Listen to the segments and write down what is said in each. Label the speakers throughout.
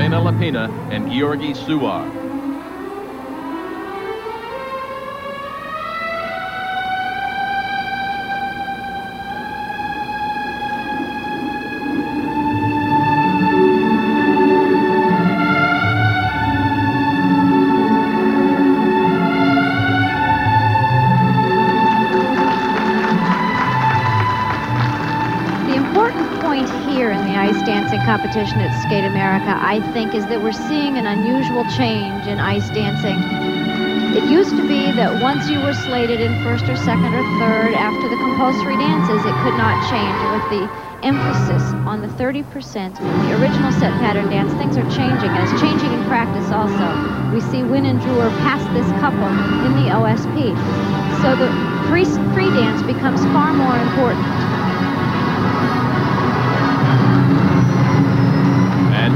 Speaker 1: Liapina and Georgi Sur.
Speaker 2: Here in the ice dancing competition at Skate America, I think, is that we're seeing an unusual change in ice dancing. It used to be that once you were slated in first or second or third after the compulsory dances, it could not change. With the emphasis on the 30%, the original set pattern dance, things are changing, and it's changing in practice also. We see Wynn and Drewer pass this couple in the OSP. So the free dance becomes far more important.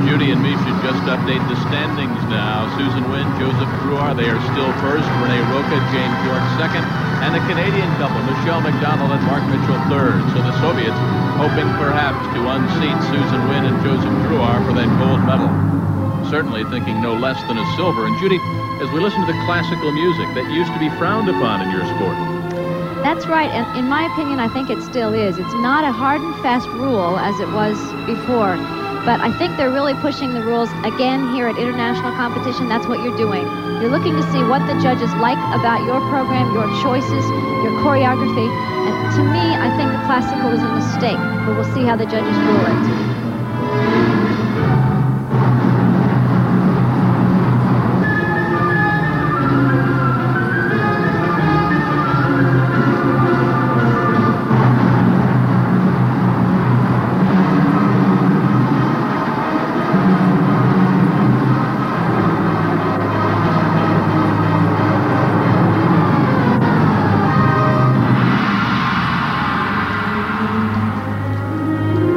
Speaker 1: Judy and me should just update the standings now. Susan Wynn, Joseph Drouhard, they are still first. Renee Roca, James York second. And the Canadian couple, Michelle McDonald and Mark Mitchell third. So the Soviets hoping perhaps to unseat Susan Wynn and Joseph Drouhard for that gold medal. Certainly thinking no less than a silver. And Judy, as we listen to the classical music that used to be frowned upon in your sport.
Speaker 2: That's right, and in my opinion, I think it still is. It's not a hard and fast rule as it was before. But I think they're really pushing the rules again here at international competition. That's what you're doing. You're looking to see what the judges like about your program, your choices, your choreography. And to me, I think the classical is a mistake, but we'll see how the judges rule it.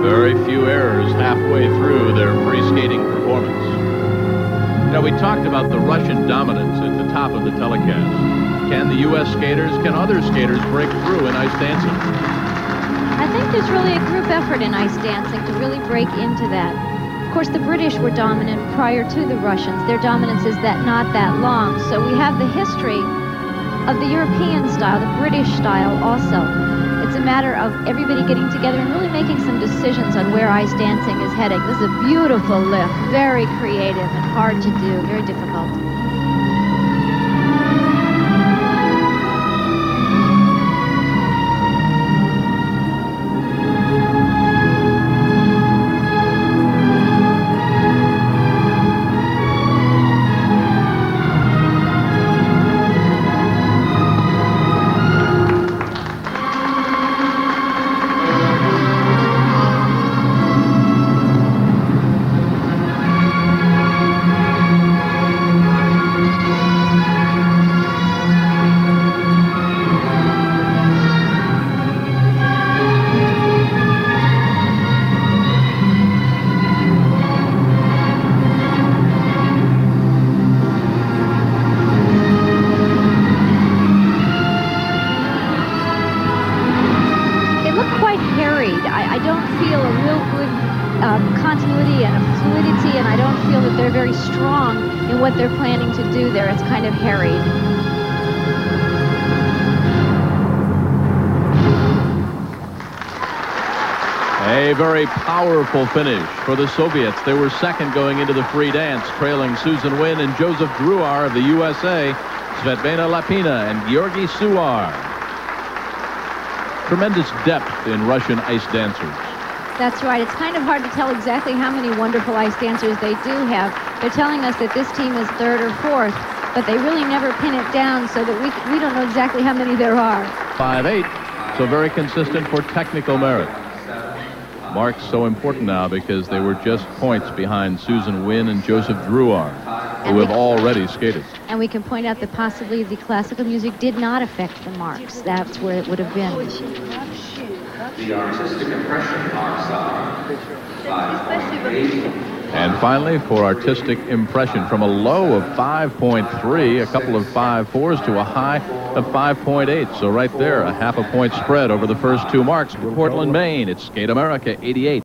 Speaker 1: Very few errors halfway through their free skating performance. Now, we talked about the Russian dominance at the top of the telecast. Can the U.S. skaters, can other skaters break through in ice dancing?
Speaker 2: I think there's really a group effort in ice dancing to really break into that. Of course, the British were dominant prior to the Russians. Their dominance is not that long. So we have the history of the European style, the British style also. It's a matter of everybody getting together and really making some decisions on where ice dancing is heading. This is a beautiful lift, very creative and hard to do, very difficult. I don't feel a real good continuity and a fluidity, and I don't feel that they're very strong in what they're planning to do there. It's kind of harried.
Speaker 1: A very powerful finish for the Soviets. They were second going into the free dance, trailing Susan Wynn and Joseph Drouhard of the USA, Svetlana Liapina and Georgi Sur. Tremendous depth in Russian ice dancers.
Speaker 2: That's right. It's kind of hard to tell exactly how many wonderful ice dancers they do have. They're telling us that this team is third or fourth, but they really never pin it down so that we don't know exactly how many there are.
Speaker 1: 5'8", so very consistent for technical merit. Marks so important now because they were just points behind Susan Wynn and Joseph Drouhard, who have already skated.
Speaker 2: And we can point out that possibly the classical music did not affect the marks. That's where it would have been.
Speaker 3: The artistic impression marks are 5.8.
Speaker 1: And finally, for artistic impression, from a low of 5.3, a couple of 5.4s to a high of 5.8. So right there, a half a point spread over the first two marks. Portland, Maine, it's Skate America 88.